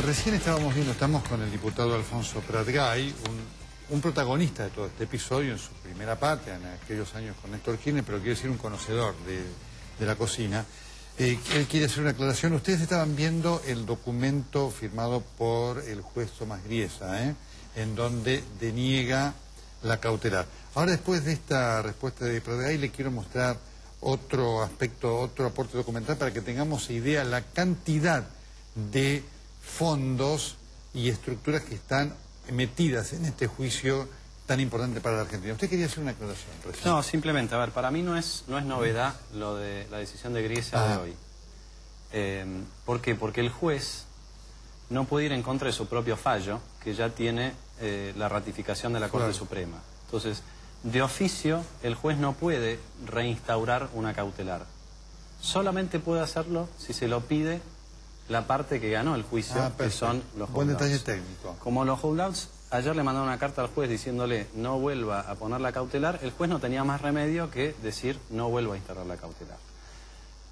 Recién estábamos viendo, estamos con el diputado Alfonso Prat-Gay, un protagonista de todo este episodio en su primera parte, en aquellos años con Néstor Kirchner, pero quiero decir un conocedor de la cocina. Él quiere hacer una aclaración. Ustedes estaban viendo el documento firmado por el juez Tomás Griesa, en donde deniega la cautelar. Ahora, después de esta respuesta de Prat-Gay, le quiero mostrar otro aspecto, otro aporte documental para que tengamos idea la cantidad de fondos y estructuras que están metidas en este juicio tan importante para la Argentina. ¿Usted quería hacer una aclaración recién? No, simplemente, a ver, para mí no es novedad lo de la decisión de Griesa de hoy. ¿Por qué? Porque el juez no puede ir en contra de su propio fallo, que ya tiene la ratificación de la Corte Suprema. Entonces, de oficio, el juez no puede reinstaurar una cautelar. Solamente puede hacerlo si se lo pide la parte que ganó el juicio, que son los hold-outs. Buen detalle técnico. Como los hold-outs, ayer le mandaron una carta al juez diciéndole no vuelva a poner la cautelar, el juez no tenía más remedio que decir no vuelva a instaurar la cautelar.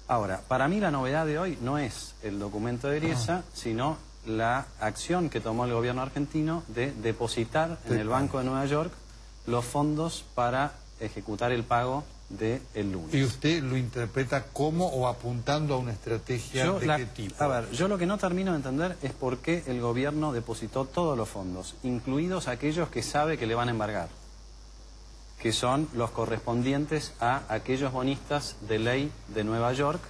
Ahora, para mí la novedad de hoy no es el documento de Griesa, sino la acción que tomó el gobierno argentino de depositar en el Banco de Nueva York los fondos para ejecutar el pago del lunes. ¿Y usted lo interpreta como o apuntando a una estrategia de qué tipo? A ver, yo lo que no termino de entender es por qué el gobierno depositó todos los fondos, incluidos aquellos que sabe que le van a embargar, que son los correspondientes a aquellos bonistas de ley de Nueva York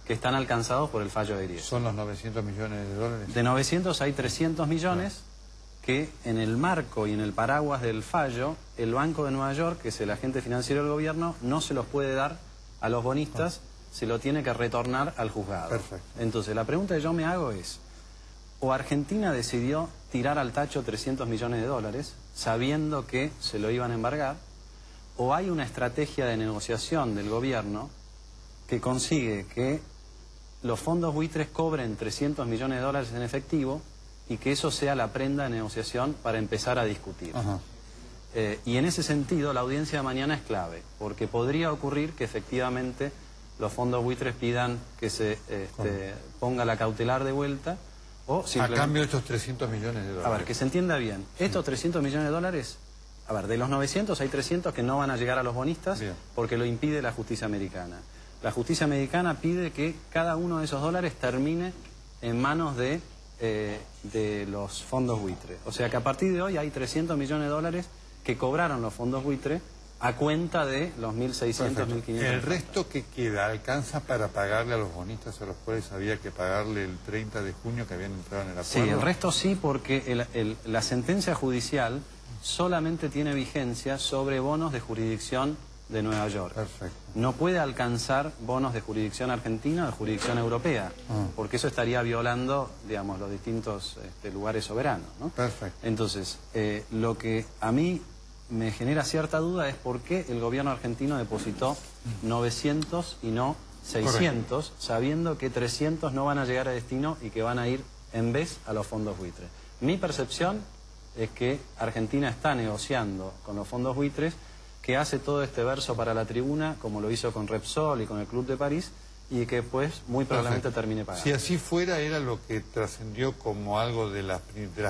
que están alcanzados por el fallo de Griesa. ¿Son los 900 millones de dólares? De 900 hay 300 millones que en el marco y en el paraguas del fallo, el Banco de Nueva York, que es el agente financiero del gobierno, no se los puede dar a los bonistas, se lo tiene que retornar al juzgado. Perfecto. Entonces, la pregunta que yo me hago es, o Argentina decidió tirar al tacho 300 millones de dólares, sabiendo que se lo iban a embargar, o hay una estrategia de negociación del gobierno que consigue que los fondos buitres cobren 300 millones de dólares en efectivo y que eso sea la prenda de negociación para empezar a discutir. Y en ese sentido, la audiencia de mañana es clave, porque podría ocurrir que efectivamente los fondos buitres pidan que se ponga la cautelar de vuelta, o simplemente... A cambio de estos 300 millones de dólares. A ver, que se entienda bien. Estos 300 millones de dólares, a ver, de los 900 hay 300 que no van a llegar a los bonistas porque lo impide la justicia americana. La justicia americana pide que cada uno de esos dólares termine en manos de los fondos buitre. O sea que a partir de hoy hay 300 millones de dólares que cobraron los fondos buitre a cuenta de los 1.600, 1.500. ¿El resto que queda alcanza para pagarle a los bonistas a los cuales había que pagarle el 30 de junio que habían entrado en el acuerdo? Sí, el resto sí, porque la sentencia judicial solamente tiene vigencia sobre bonos de jurisdicción de Nueva York. Perfecto. No puede alcanzar bonos de jurisdicción argentina o de jurisdicción europea, porque eso estaría violando, digamos, los distintos lugares soberanos, ¿no? Perfecto. Entonces, lo que a mí me genera cierta duda es por qué el gobierno argentino depositó 900 y no 600, sabiendo que 300 no van a llegar a destino y que van a ir en vez a los fondos buitres. Mi percepción es que Argentina está negociando con los fondos buitres, que hace todo este verso para la tribuna, como lo hizo con Repsol y con el Club de París, y que pues muy probablemente termine pagando. Si así fuera, era lo que trascendió como algo de las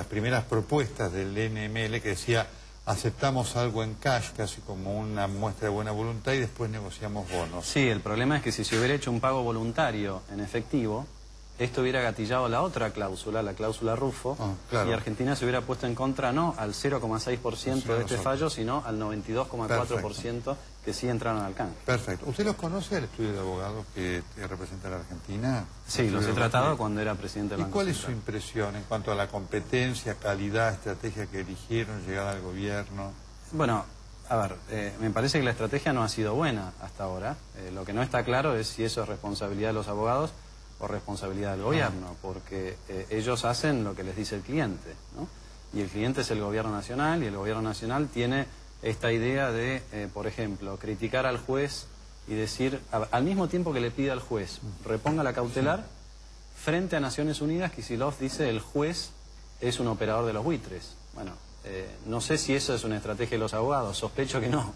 primeras propuestas del NML, que decía, aceptamos algo en cash, casi como una muestra de buena voluntad, y después negociamos bonos. Sí, el problema es que si se hubiera hecho un pago voluntario en efectivo, esto hubiera gatillado la otra cláusula, la cláusula Rufo, y Argentina se hubiera puesto en contra no al 0,6% de este fallo, sino al 92,4% que sí entraron al canje. Perfecto. ¿Usted los conoce, el estudio de abogados que representa a la Argentina? Sí, los he tratado cuando era presidente del Banco Central. ¿Y cuál es su impresión en cuanto a la competencia, calidad, estrategia que eligieron, llegada al gobierno? Bueno, a ver, me parece que la estrategia no ha sido buena hasta ahora. Lo que no está claro es si eso es responsabilidad de los abogados o responsabilidad del gobierno, porque ellos hacen lo que les dice el cliente, ¿no? Y el cliente es el gobierno nacional, y el gobierno nacional tiene esta idea de, por ejemplo, criticar al juez y decir, al mismo tiempo que le pide al juez, reponga la cautelar, frente a Naciones Unidas, Kicillof dice, el juez es un operador de los buitres. Bueno, no sé si eso es una estrategia de los abogados, sospecho que no.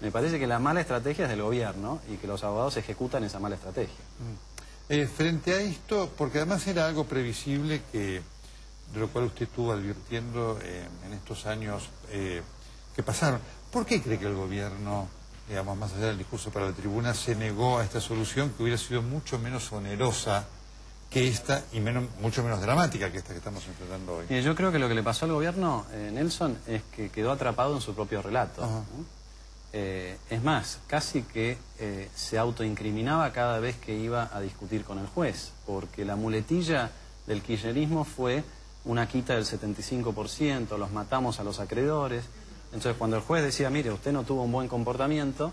Me parece que la mala estrategia es del gobierno y que los abogados ejecutan esa mala estrategia. Frente a esto, porque además era algo previsible que de lo cual usted estuvo advirtiendo en estos años que pasaron. ¿Por qué cree que el gobierno, digamos, más allá del discurso para la tribuna, se negó a esta solución que hubiera sido mucho menos onerosa que esta y mucho menos dramática que esta que estamos enfrentando hoy? Yo creo que lo que le pasó al gobierno, Nelson, es que quedó atrapado en su propio relato. Es más, casi que se autoincriminaba cada vez que iba a discutir con el juez, porque la muletilla del kirchnerismo fue una quita del 75%, los matamos a los acreedores. Entonces cuando el juez decía, mire, usted no tuvo un buen comportamiento,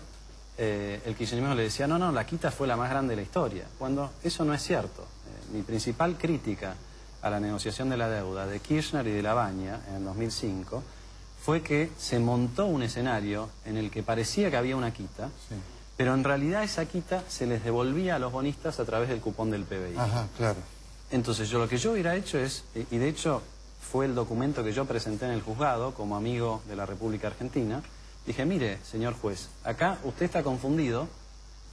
el kirchnerismo le decía, no, la quita fue la más grande de la historia, cuando eso no es cierto. Mi principal crítica a la negociación de la deuda de Kirchner y de Labaña en el 2005 fue que se montó un escenario en el que parecía que había una quita, pero en realidad esa quita se les devolvía a los bonistas a través del cupón del PBI. Ajá, claro. Entonces lo que yo hubiera hecho es, y de hecho fue el documento que yo presenté en el juzgado como amigo de la República Argentina, dije, mire, señor juez, acá usted está confundido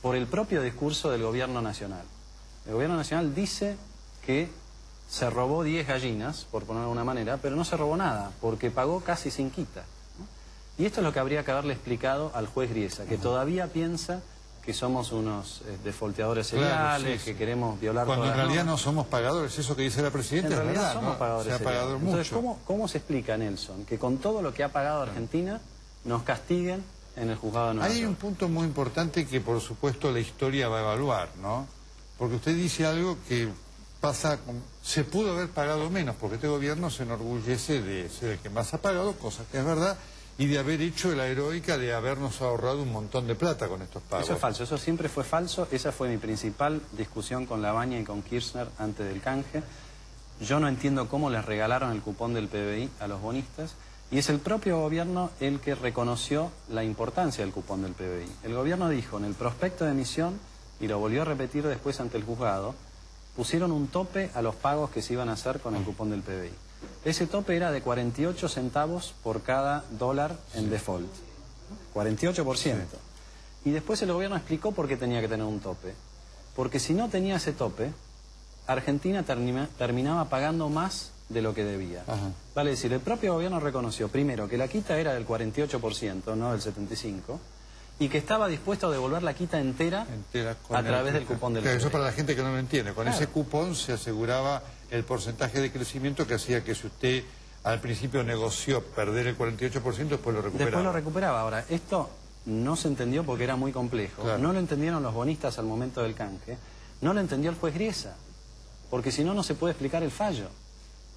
por el propio discurso del gobierno nacional. El gobierno nacional dice que se robó 10 gallinas, por ponerlo de una manera, pero no se robó nada, porque pagó casi sin quita, ¿no? Y esto es lo que habría que haberle explicado al juez Griesa, que todavía piensa que somos unos defolteadores seriales, que queremos violar cuando todas en realidad normas. no somos pagadores, eso que dice la Presidenta es verdad, En realidad somos pagadores se ha pagado seriales. mucho. Entonces, ¿cómo se explica, Nelson, que con todo lo que ha pagado Argentina nos castiguen en el juzgado de Nueva York? Hay un punto muy importante que por supuesto la historia va a evaluar, ¿no? Porque usted dice algo que pasa, se pudo haber pagado menos, porque este gobierno se enorgullece de ser el que más ha pagado, cosa que es verdad, y de haber hecho la heroica de habernos ahorrado un montón de plata con estos pagos. Eso es falso, eso siempre fue falso, esa fue mi principal discusión con Labaña y con Kirchner antes del canje. Yo no entiendo cómo les regalaron el cupón del PBI a los bonistas, y es el propio gobierno el que reconoció la importancia del cupón del PBI. El gobierno dijo en el prospecto de emisión, y lo volvió a repetir después ante el juzgado, pusieron un tope a los pagos que se iban a hacer con el cupón del PBI. Ese tope era de 48 centavos por cada dólar en default. 48%. Y después el gobierno explicó por qué tenía que tener un tope. Porque si no tenía ese tope, Argentina terminaba pagando más de lo que debía. Vale decir, el propio gobierno reconoció, primero, que la quita era del 48%, no del 75%, y que estaba dispuesto a devolver la quita entera a través del cupón del PBI. Eso para la gente que no lo entiende. Con ese cupón se aseguraba el porcentaje de crecimiento que hacía que si usted al principio negoció perder el 48%, después lo recuperaba. Después lo recuperaba. Ahora, esto no se entendió porque era muy complejo. Claro. No lo entendieron los bonistas al momento del canje. No lo entendió el juez Griesa. Porque si no, no se puede explicar el fallo.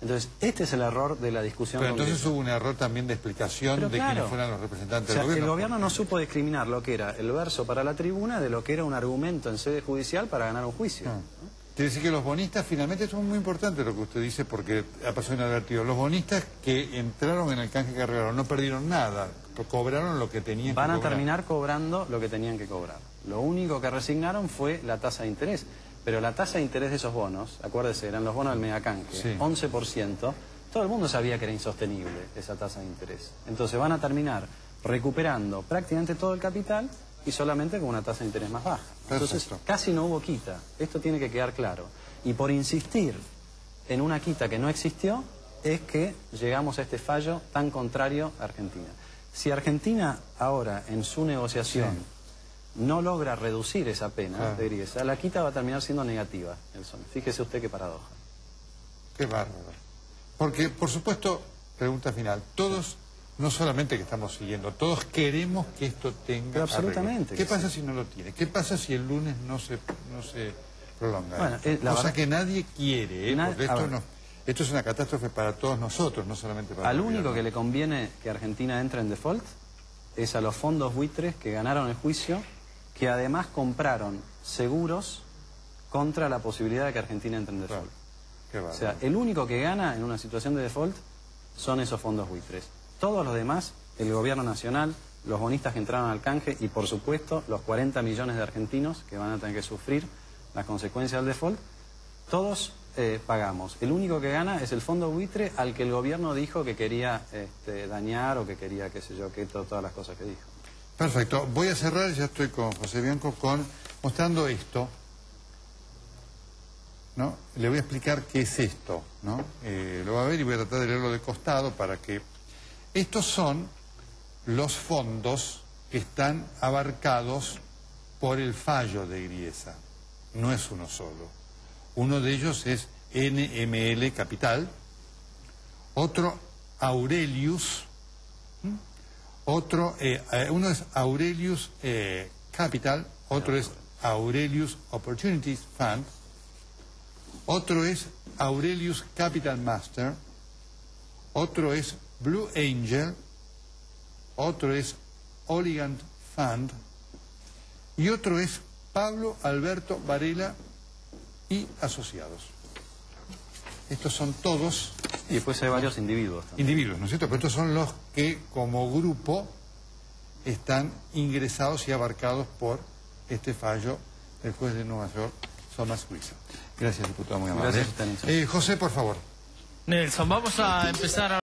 Entonces, este es el error de la discusión. Pero entonces hubo un error también de explicación de quiénes fueran los representantes del gobierno. El gobierno no supo discriminar lo que era el verso para la tribuna de lo que era un argumento en sede judicial para ganar un juicio. Quiere decir que los bonistas, finalmente, esto es muy importante lo que usted dice, porque ha pasado inadvertido. Los bonistas que entraron en el canje que arreglaron no perdieron nada, cobraron lo que tenían que cobrar. Van a terminar cobrando lo que tenían que cobrar. Lo único que resignaron fue la tasa de interés. Pero la tasa de interés de esos bonos, acuérdese, eran los bonos del megacanje, 11%, todo el mundo sabía que era insostenible esa tasa de interés. Entonces van a terminar recuperando prácticamente todo el capital y solamente con una tasa de interés más baja. Entonces casi no hubo quita, esto tiene que quedar claro. Y por insistir en una quita que no existió, es que llegamos a este fallo tan contrario a Argentina. Si Argentina ahora, en su negociación, no logra reducir esa pena de Griesa, la quita va a terminar siendo negativa, Nelson. Fíjese usted qué paradoja. Qué bárbaro. Porque, por supuesto, pregunta final, todos, no solamente que estamos siguiendo, todos queremos que esto tenga pero absolutamente. ¿Qué pasa si no lo tiene? ¿Qué pasa si el lunes no se prolonga? Bueno, cosa que nadie quiere, porque esto es una catástrofe para todos nosotros, no solamente para al único que le conviene que Argentina entre en default es a los fondos buitres que ganaron el juicio, que además compraron seguros contra la posibilidad de que Argentina entre en default. O sea, el único que gana en una situación de default son esos fondos buitres. Todos los demás, el gobierno nacional, los bonistas que entraron al canje y, por supuesto, los 40 millones de argentinos que van a tener que sufrir las consecuencias del default, todos pagamos. El único que gana es el fondo buitre al que el gobierno dijo que quería dañar o que quería, qué sé yo, que todas las cosas que dijo. Perfecto. Voy a cerrar, ya estoy con José Bianco, mostrando esto. ¿no? Le voy a explicar qué es esto, ¿no? Lo va a ver y voy a tratar de leerlo de costado para que... Estos son los fondos que están abarcados por el fallo de Griesa. No es uno solo. Uno de ellos es NML Capital, otro Aurelius, uno es Aurelius Capital, otro es Aurelius Opportunities Fund, otro es Aurelius Capital Master, otro es Blue Angel, otro es Oligant Fund y otro es Pablo Alberto Varela y Asociados. Estos son todos... Y después hay varios individuos también. Individuos, ¿no es cierto? Pero estos son los que como grupo están ingresados y abarcados por este fallo del juez de Nueva York, Thomas Griesa. Gracias, diputado, muy amable. Gracias a usted, Nelson. José, por favor. Nelson, vamos a empezar a...